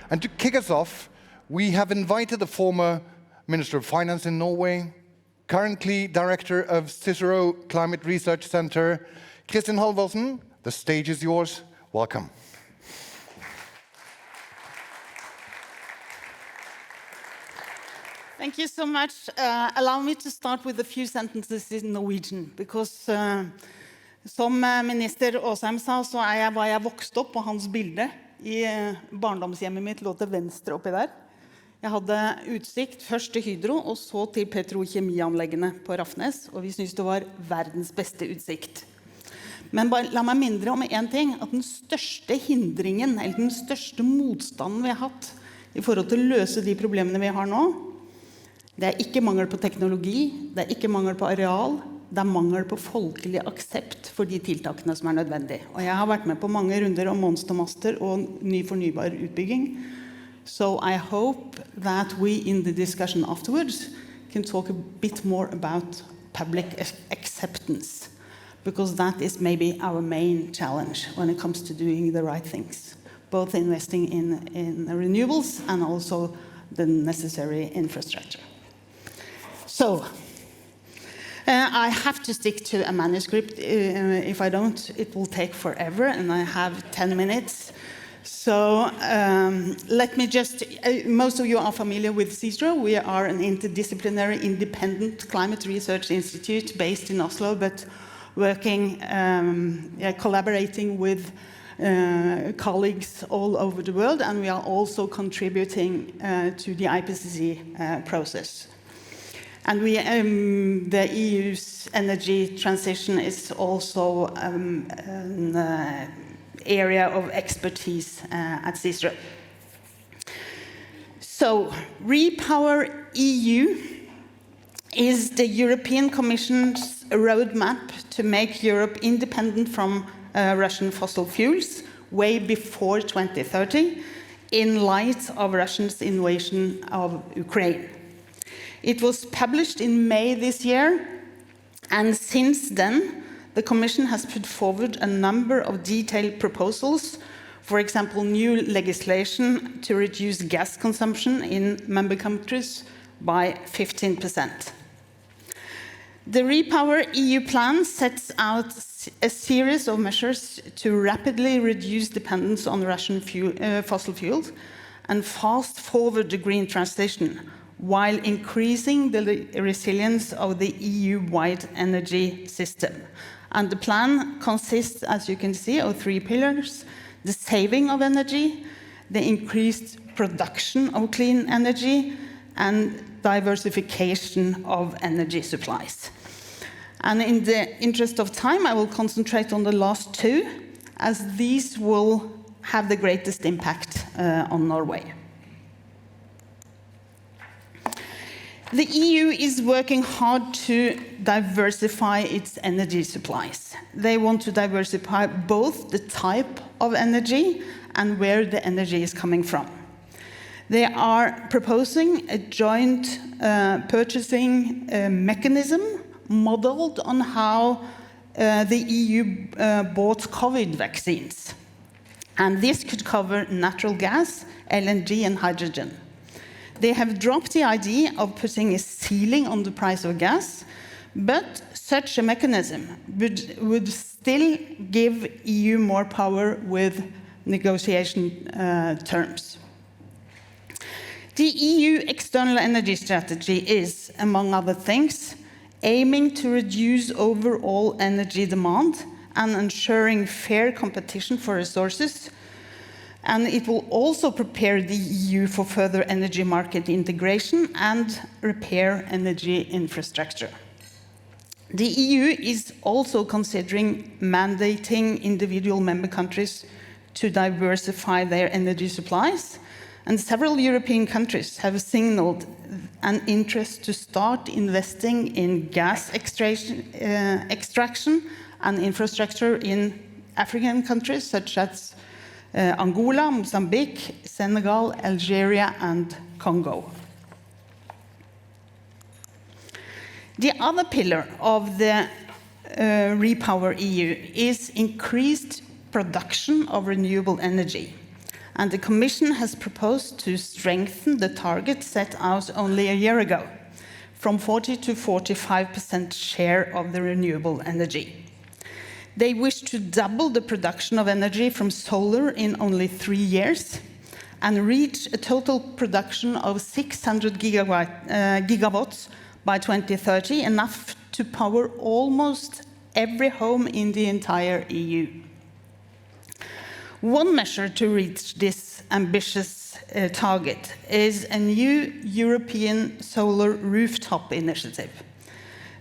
And to kick us off, we have invited the former Minister of Finance in Norway, currently Director of Cicero Climate Research Center, Kristin Halvorsen. The stage is yours. Welcome. Thank you so much. Allow me to start with a few sentences in Norwegian, because som minister Åsheim sa, så var jeg vokst opp på hans bilde i barndomshjemmet mitt, lå til venstre oppi der. Jeg hadde utsikt først til Hydro, og så til petrokjemianleggene på Rafnes, og vi synes det var verdens beste utsikt. Men bare, la meg mindre om en ting, at den største hindringen, eller den største motstanden vi har hatt i forhold til å løse de problemene vi har nå, det ikke mangel på teknologi, det ikke mangel på areal, det mangel på folkelig aksept for de tiltakene som nødvendige. Og jeg har vært med på mange runder om monstermaster og ny fornybar utbygging. So I hope that we in the discussion afterwards can talk a bit more about public acceptance, because that is maybe our main challenge when it comes to doing the right things, both investing in renewables and also the necessary infrastructure. So, I have to stick to a manuscript. If I don't, it will take forever, and I have 10 minutes. So, let me just, most of you are familiar with Cicero. We are an interdisciplinary, independent climate research institute based in Oslo, but working, collaborating with colleagues all over the world, and we are also contributing to the IPCC process. And we, the EU's energy transition is also an area of expertise at Cicero. So, Repower EU is the European Commission's roadmap to make Europe independent from Russian fossil fuels way before 2030, in light of Russia's invasion of Ukraine. It was published in May this year, and since then, the Commission has put forward a number of detailed proposals, for example, new legislation to reduce gas consumption in member countries by 15%. The Repower EU plan sets out a series of measures to rapidly reduce dependence on Russian fossil fuels and fast forward the green transition, while increasing the resilience of the EU-wide energy system. And the plan consists, as you can see, of 3 pillars: the saving of energy, the increased production of clean energy, and diversification of energy supplies. And in the interest of time, I will concentrate on the last 2, as these will have the greatest impact on Norway. The EU is working hard to diversify its energy supplies. They want to diversify both the type of energy and where the energy is coming from. They are proposing a joint purchasing mechanism modeled on how the EU bought COVID vaccines. And this could cover natural gas, LNG, and hydrogen. They have dropped the idea of putting a ceiling on the price of gas, but such a mechanism would still give EU more power with negotiation terms. The EU external energy strategy is, among other things, aiming to reduce overall energy demand and ensuring fair competition for resources. And it will also prepare the EU for further energy market integration and repair energy infrastructure. The EU is also considering mandating individual member countries to diversify their energy supplies, and several European countries have signaled an interest to start investing in gas extraction and infrastructure in African countries such as Angola, Mozambique, Senegal, Algeria, and Congo. The other pillar of the Repower EU is increased production of renewable energy. And the Commission has proposed to strengthen the target set out only a year ago, from 40 to 45% share of the renewable energy. They wish to double the production of energy from solar in only 3 years and reach a total production of 600 gigawatts by 2030, enough to power almost every home in the entire EU. One measure to reach this ambitious target is a new European solar rooftop initiative.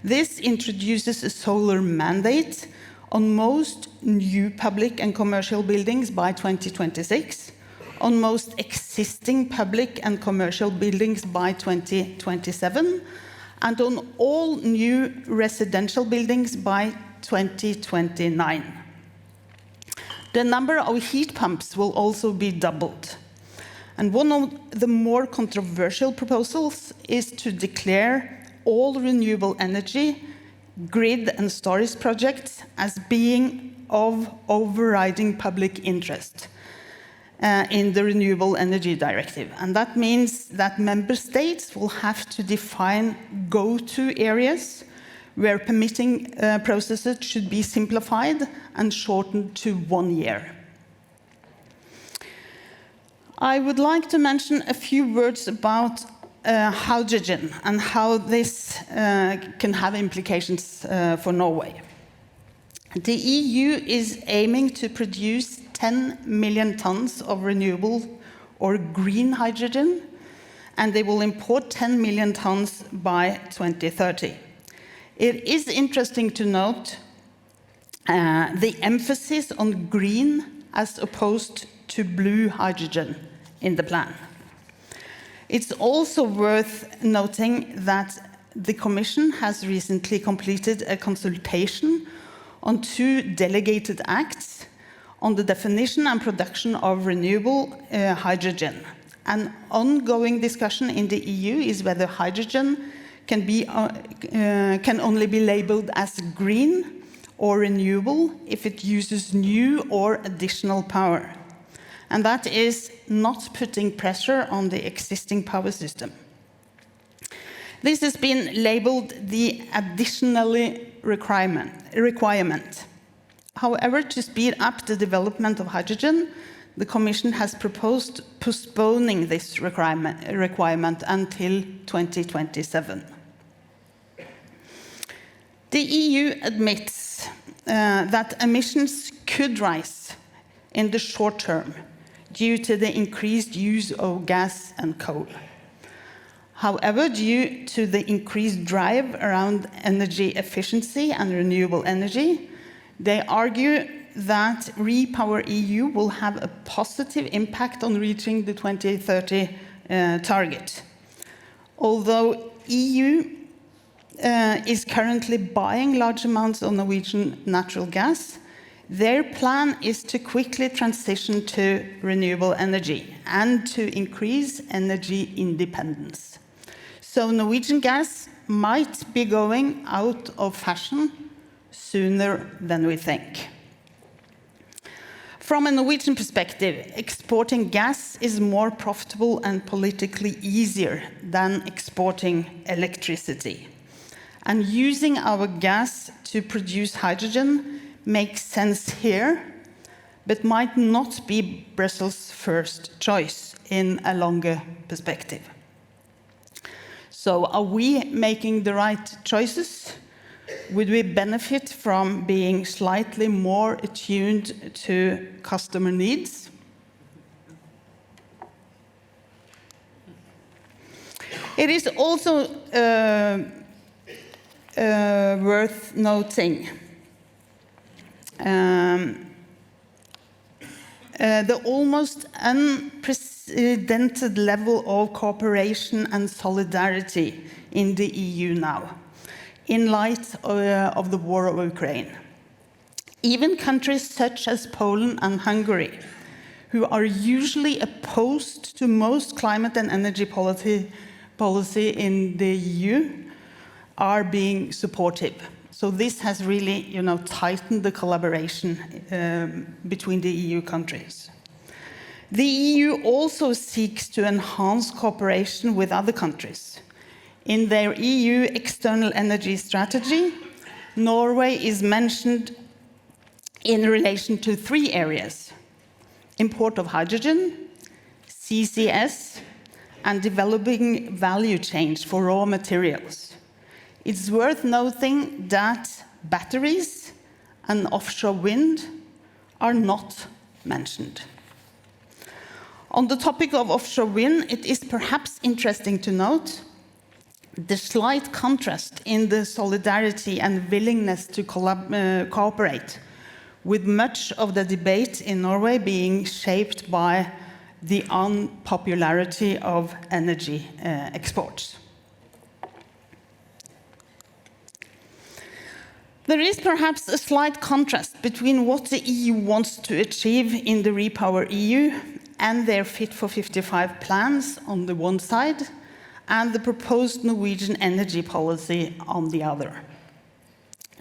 This introduces a solar mandate on most new public and commercial buildings by 2026, on most existing public and commercial buildings by 2027, and on all new residential buildings by 2029. The number of heat pumps will also be doubled. And one of the more controversial proposals is to declare all renewable energy, grid and storage projects as being of overriding public interest in the Renewable Energy Directive. And that means that member states will have to define go-to areas where permitting processes should be simplified and shortened to 1 year. I would like to mention a few words about hydrogen and how this can have implications for Norway. The EU is aiming to produce 10 million tons of renewable or green hydrogen, and they will import 10 million tons by 2030. It is interesting to note the emphasis on green as opposed to blue hydrogen in the plan. It's also worth noting that the Commission has recently completed a consultation on 2 delegated acts on the definition and production of renewable hydrogen. An ongoing discussion in the EU is whether hydrogen can only be labeled as green or renewable if it uses new or additional power. And that is not putting pressure on the existing power system. This has been labeled the additionally requirement. However, to speed up the development of hydrogen, the Commission has proposed postponing this requirement until 2027. The EU admits that emissions could rise in the short term due to the increased use of gas and coal. However, due to the increased drive around energy efficiency and renewable energy, they argue that Repower EU will have a positive impact on reaching the 2030 target. Although EU is currently buying large amounts of Norwegian natural gas, their plan is to quickly transition to renewable energy and to increase energy independence. So Norwegian gas might be going out of fashion sooner than we think. From a Norwegian perspective, exporting gas is more profitable and politically easier than exporting electricity. And using our gas to produce hydrogen makes sense here, but might not be Brussels' first choice in a longer perspective. So are we making the right choices? Would we benefit from being slightly more attuned to customer needs? It is also worth noting the almost unprecedented level of cooperation and solidarity in the EU now, in light of the war of Ukraine. Even countries such as Poland and Hungary, who are usually opposed to most climate and energy policy in the EU, are being supportive. So this has really, tightened the collaboration between the EU countries. The EU also seeks to enhance cooperation with other countries. In their EU external energy strategy, Norway is mentioned in relation to 3 areas: import of hydrogen, CCS, and developing value chains for raw materials. It's worth noting that batteries and offshore wind are not mentioned. On the topic of offshore wind, it is perhaps interesting to note the slight contrast in the solidarity and willingness to cooperate, with much of the debate in Norway being shaped by the unpopularity of energy exports. There is perhaps a slight contrast between what the EU wants to achieve in the Repower EU and their Fit for 55 plans on the one side, and the proposed Norwegian energy policy on the other.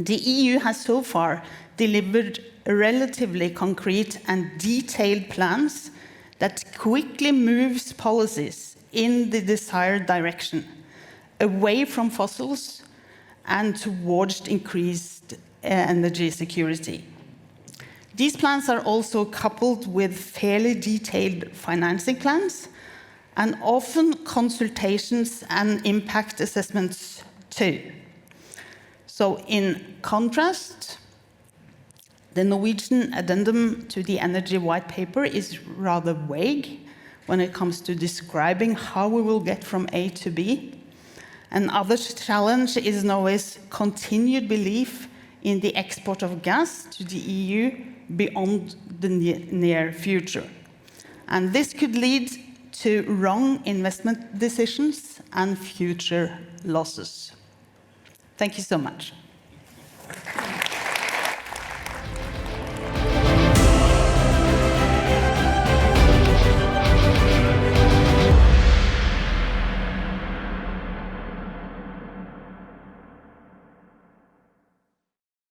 The EU has so far delivered relatively concrete and detailed plans that quickly moves policies in the desired direction, away from fossils and towards increased energy security. These plans are also coupled with fairly detailed financing plans, and often consultations and impact assessments too. So in contrast, the Norwegian addendum to the Energy White Paper is rather vague when it comes to describing how we will get from A to B. Another challenge is Norway's continued belief in the export of gas to the EU beyond the near future. And this could lead to wrong investment decisions and future losses. Thank you so much.